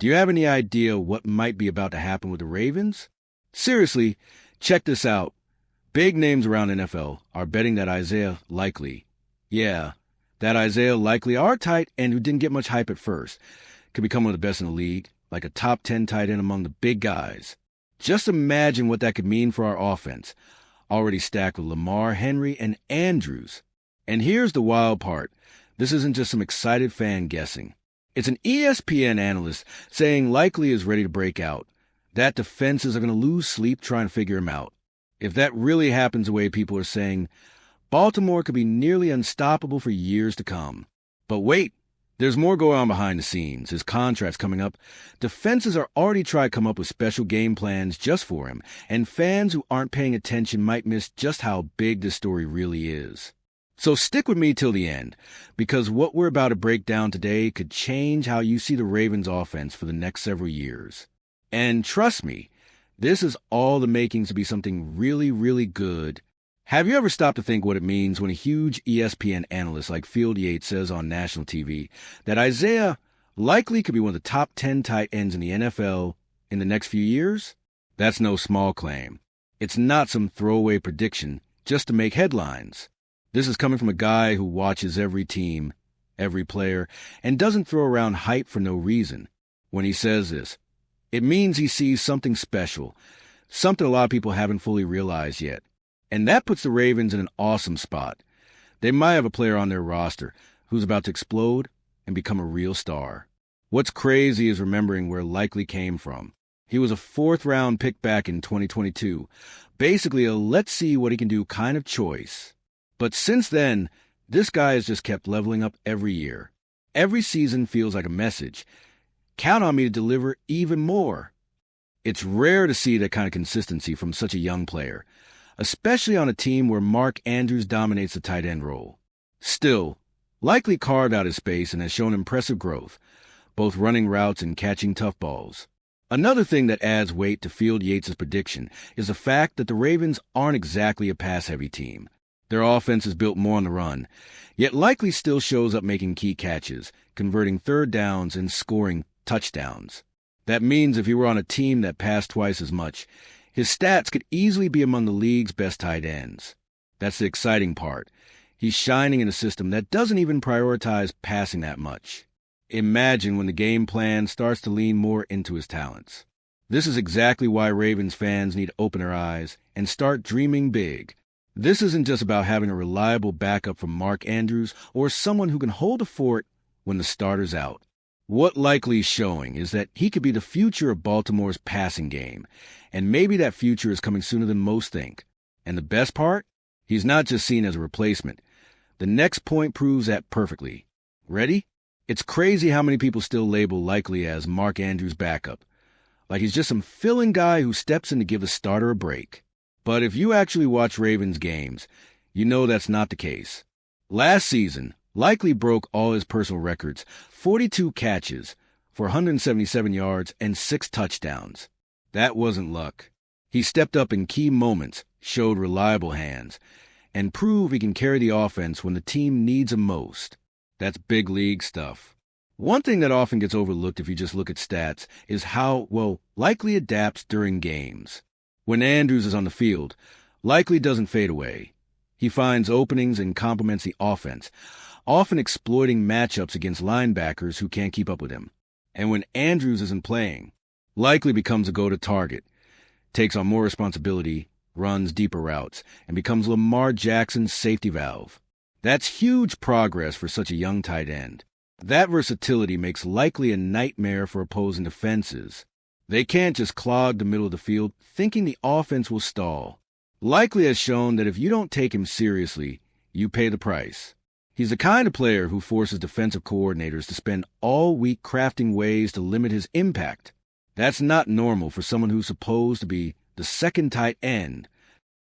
Do you have any idea what might be about to happen with the Ravens? Seriously, check this out. Big names around NFL are betting that Isaiah Likely, that Isaiah Likely, our tight end who didn't get much hype at first, could become one of the best in the league, like a top 10 tight end among the big guys. Just imagine what that could mean for our offense, already stacked with Lamar, Henry, and Andrews. And here's the wild part. This isn't just some excited fan guessing. It's an ESPN analyst saying Likely is ready to break out, that defenses are going to lose sleep trying to figure him out. If that really happens the way people are saying, Baltimore could be nearly unstoppable for years to come. But wait, there's more going on behind the scenes. His contract's coming up. Defenses are already trying to come up with special game plans just for him, and fans who aren't paying attention might miss just how big this story really is. So stick with me till the end, because what we're about to break down today could change how you see the Ravens offense for the next several years. And trust me, this is all the makings to be something really, really good. Have you ever stopped to think what it means when a huge ESPN analyst like Field Yates says on national TV that Isaiah Likely could be one of the top 10 tight ends in the NFL in the next few years? That's no small claim. It's not some throwaway prediction just to make headlines. This is coming from a guy who watches every team, every player, and doesn't throw around hype for no reason. When he says this, it means he sees something special, something a lot of people haven't fully realized yet. And that puts the Ravens in an awesome spot. They might have a player on their roster who's about to explode and become a real star. What's crazy is remembering where Likely came from. He was a 4th-round pick back in 2022, basically a let's see what he can do kind of choice. But since then, this guy has just kept leveling up every year. Every season feels like a message. Count on me to deliver even more. It's rare to see that kind of consistency from such a young player, especially on a team where Mark Andrews dominates the tight end role. Still, Likely carved out his space and has shown impressive growth, both running routes and catching tough balls. Another thing that adds weight to Field Yates' prediction is the fact that the Ravens aren't exactly a pass-heavy team. Their offense is built more on the run, yet Likely still shows up making key catches, converting third downs and scoring touchdowns. That means if he were on a team that passed twice as much, his stats could easily be among the league's best tight ends. That's the exciting part. He's shining in a system that doesn't even prioritize passing that much. Imagine when the game plan starts to lean more into his talents. This is exactly why Ravens fans need to open their eyes and start dreaming big. This isn't just about having a reliable backup from Mark Andrews or someone who can hold a fort when the starter's out. What Likely's showing is that he could be the future of Baltimore's passing game, and maybe that future is coming sooner than most think. And the best part? He's not just seen as a replacement. The next point proves that perfectly. Ready? It's crazy how many people still label Likely as Mark Andrews' backup, like he's just some fill-in guy who steps in to give the starter a break. But if you actually watch Ravens games, you know that's not the case. Last season, Likely broke all his personal records, 42 catches for 177 yards and 6 touchdowns. That wasn't luck. He stepped up in key moments, showed reliable hands, and proved he can carry the offense when the team needs him most. That's big league stuff. One thing that often gets overlooked if you just look at stats is how, Likely adapts during games. When Andrews is on the field, Likely doesn't fade away. He finds openings and complements the offense, often exploiting matchups against linebackers who can't keep up with him. And when Andrews isn't playing, Likely becomes a go-to target, takes on more responsibility, runs deeper routes, and becomes Lamar Jackson's safety valve. That's huge progress for such a young tight end. That versatility makes Likely a nightmare for opposing defenses. They can't just clog the middle of the field thinking the offense will stall. Likely has shown that if you don't take him seriously, you pay the price. He's the kind of player who forces defensive coordinators to spend all week crafting ways to limit his impact. That's not normal for someone who's supposed to be the second tight end.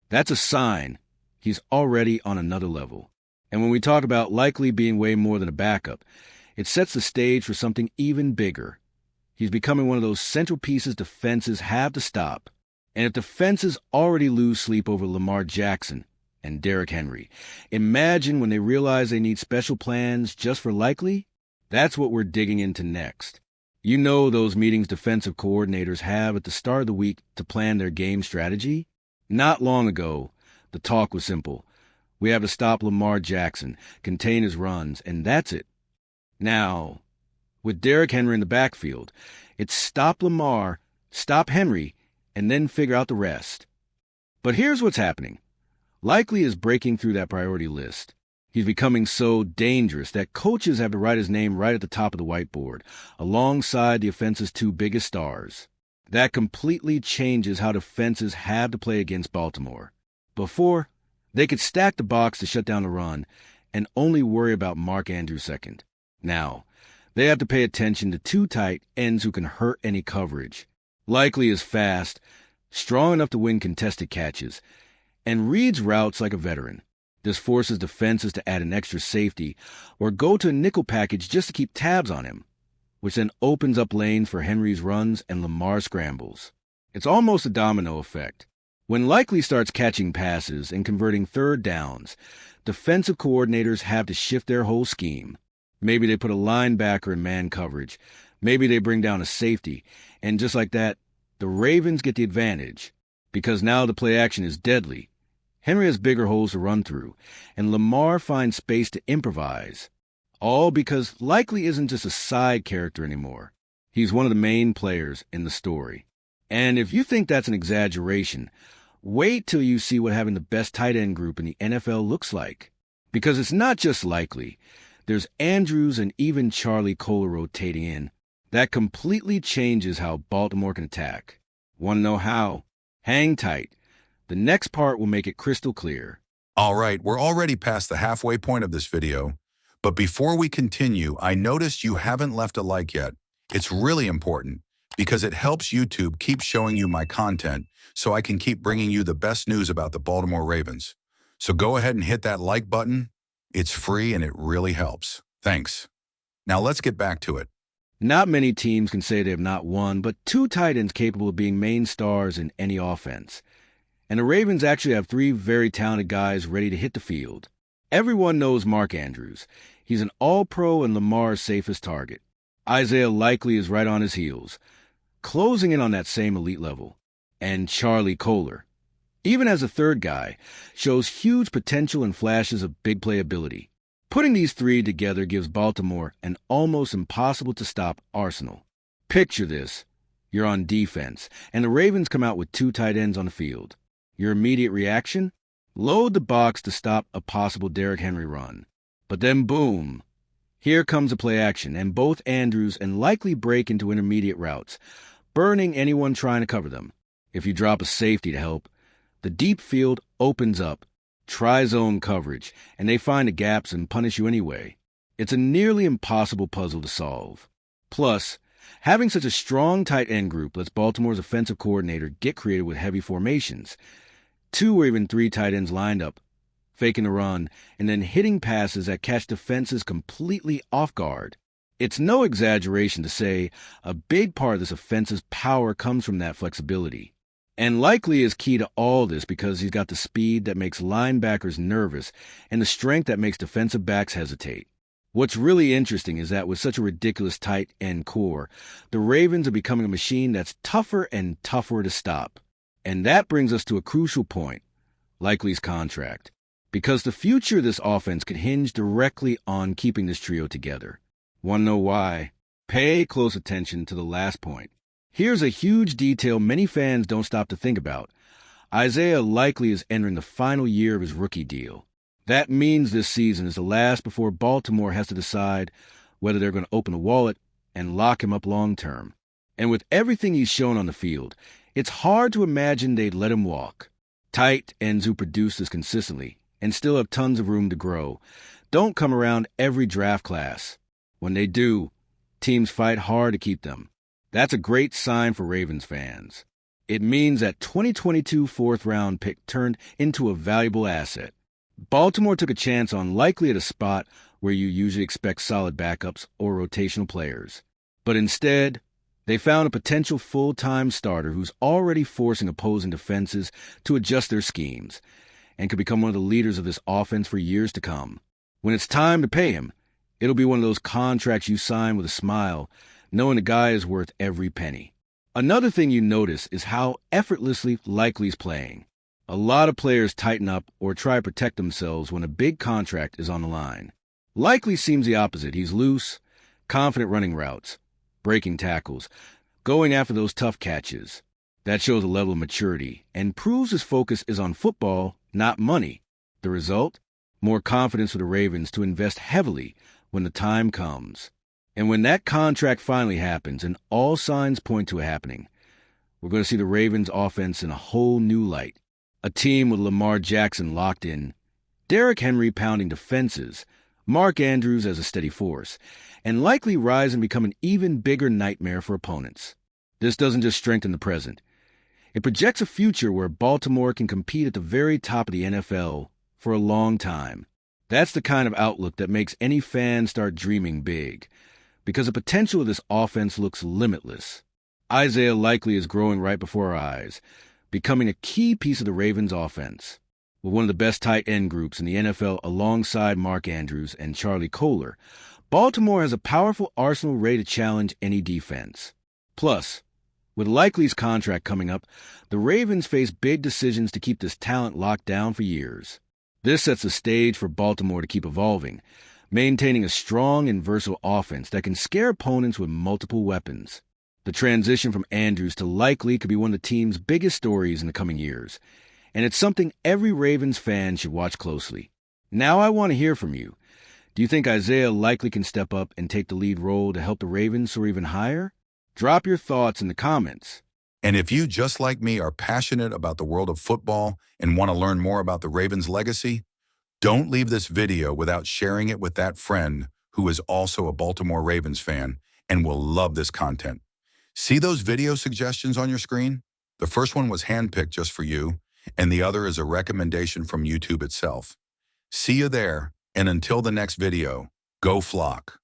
That's a sign he's already on another level. And when we talk about Likely being way more than a backup, it sets the stage for something even bigger. He's becoming one of those central pieces defenses have to stop. And if defenses already lose sleep over Lamar Jackson and Derrick Henry, imagine when they realize they need special plans just for Likely. That's what we're digging into next. You know those meetings defensive coordinators have at the start of the week to plan their game strategy? Not long ago, the talk was simple. We have to stop Lamar Jackson, contain his runs, and that's it. Now, with Derrick Henry in the backfield, it's stop Lamar, stop Henry, and then figure out the rest. But here's what's happening. Likely is breaking through that priority list. He's becoming so dangerous that coaches have to write his name right at the top of the whiteboard, alongside the offense's two biggest stars. That completely changes how defenses have to play against Baltimore. Before, they could stack the box to shut down the run and only worry about Mark Andrews second. Now, they have to pay attention to two tight ends who can hurt any coverage. Likely is fast, strong enough to win contested catches, and reads routes like a veteran. This forces defenses to add an extra safety or go to a nickel package just to keep tabs on him, which then opens up lanes for Henry's runs and Lamar scrambles. It's almost a domino effect. When Likely starts catching passes and converting third downs, defensive coordinators have to shift their whole scheme. Maybe they put a linebacker in man coverage. Maybe they bring down a safety. And just like that, the Ravens get the advantage because now the play action is deadly. Henry has bigger holes to run through, and Lamar finds space to improvise. All because Likely isn't just a side character anymore. He's one of the main players in the story. And if you think that's an exaggeration, wait till you see what having the best tight end group in the NFL looks like. Because it's not just Likely. There's Andrews and even Charlie Kolar rotating in. That completely changes how Baltimore can attack. Want to know how? Hang tight. The next part will make it crystal clear. All right, we're already past the halfway point of this video, but before we continue, I noticed you haven't left a like yet. It's really important because it helps YouTube keep showing you my content so I can keep bringing you the best news about the Baltimore Ravens. So go ahead and hit that like button. It's free and it really helps. Thanks. Now let's get back to it. Not many teams can say they have not won, but two tight ends capable of being main stars in any offense. And the Ravens actually have three very talented guys ready to hit the field. Everyone knows Mark Andrews. He's an all-pro and Lamar's safest target. Isaiah Likely is right on his heels, closing in on that same elite level. And Charlie Kolar, even as a third guy, shows huge potential and flashes of big playability. Putting these three together gives Baltimore an almost impossible-to-stop arsenal. Picture this. You're on defense, and the Ravens come out with two tight ends on the field. Your immediate reaction? Load the box to stop a possible Derrick Henry run. But then boom. Here comes a play action, and both Andrews and Likely break into intermediate routes, burning anyone trying to cover them. If you drop a safety to help, the deep field opens up, tri-zone coverage, and they find the gaps and punish you anyway. It's a nearly impossible puzzle to solve. Plus, having such a strong tight end group lets Baltimore's offensive coordinator get creative with heavy formations. 2 or even 3 tight ends lined up, faking a run, and then hitting passes that catch defenses completely off guard. It's no exaggeration to say a big part of this offense's power comes from that flexibility. And Likely is key to all this because he's got the speed that makes linebackers nervous and the strength that makes defensive backs hesitate. What's really interesting is that with such a ridiculous tight end core, the Ravens are becoming a machine that's tougher and tougher to stop. And that brings us to a crucial point, Likely's contract, because the future of this offense could hinge directly on keeping this trio together. Want to know why? Pay close attention to the last point. Here's a huge detail many fans don't stop to think about. Isaiah Likely is entering the final year of his rookie deal. That means this season is the last before Baltimore has to decide whether they're going to open the wallet and lock him up long term. And with everything he's shown on the field, it's hard to imagine they'd let him walk. Tight ends who produce this consistently and still have tons of room to grow don't come around every draft class. When they do, teams fight hard to keep them. That's a great sign for Ravens fans. It means that 2022 fourth-round pick turned into a valuable asset. Baltimore took a chance on Likely at a spot where you usually expect solid backups or rotational players. But instead, they found a potential full-time starter who's already forcing opposing defenses to adjust their schemes and could become one of the leaders of this offense for years to come. When it's time to pay him, it'll be one of those contracts you sign with a smile knowing the guy is worth every penny. Another thing you notice is how effortlessly Likely's playing. A lot of players tighten up or try to protect themselves when a big contract is on the line. Likely seems the opposite. He's loose, confident running routes, breaking tackles, going after those tough catches. That shows a level of maturity and proves his focus is on football, not money. The result? More confidence for the Ravens to invest heavily when the time comes. And when that contract finally happens, and all signs point to it happening, we're going to see the Ravens offense in a whole new light. A team with Lamar Jackson locked in, Derrick Henry pounding defenses, Mark Andrews as a steady force, and Likely rise and become an even bigger nightmare for opponents. This doesn't just strengthen the present. It projects a future where Baltimore can compete at the very top of the NFL for a long time. That's the kind of outlook that makes any fan start dreaming big, because the potential of this offense looks limitless. Isaiah Likely is growing right before our eyes, becoming a key piece of the Ravens offense. With one of the best tight end groups in the NFL alongside Mark Andrews and Charlie Kolar, Baltimore has a powerful arsenal ready to challenge any defense. Plus, with Likely's contract coming up, the Ravens face big decisions to keep this talent locked down for years. This sets the stage for Baltimore to keep evolving, maintaining a strong and versatile offense that can scare opponents with multiple weapons. The transition from Andrews to Likely could be one of the team's biggest stories in the coming years, and it's something every Ravens fan should watch closely. Now I want to hear from you. Do you think Isaiah Likely can step up and take the lead role to help the Ravens soar even higher? Drop your thoughts in the comments. And if you, just like me, are passionate about the world of football and want to learn more about the Ravens' legacy, don't leave this video without sharing it with that friend who is also a Baltimore Ravens fan and will love this content. See those video suggestions on your screen? The first one was handpicked just for you, and the other is a recommendation from YouTube itself. See you there, and until the next video, go Flock.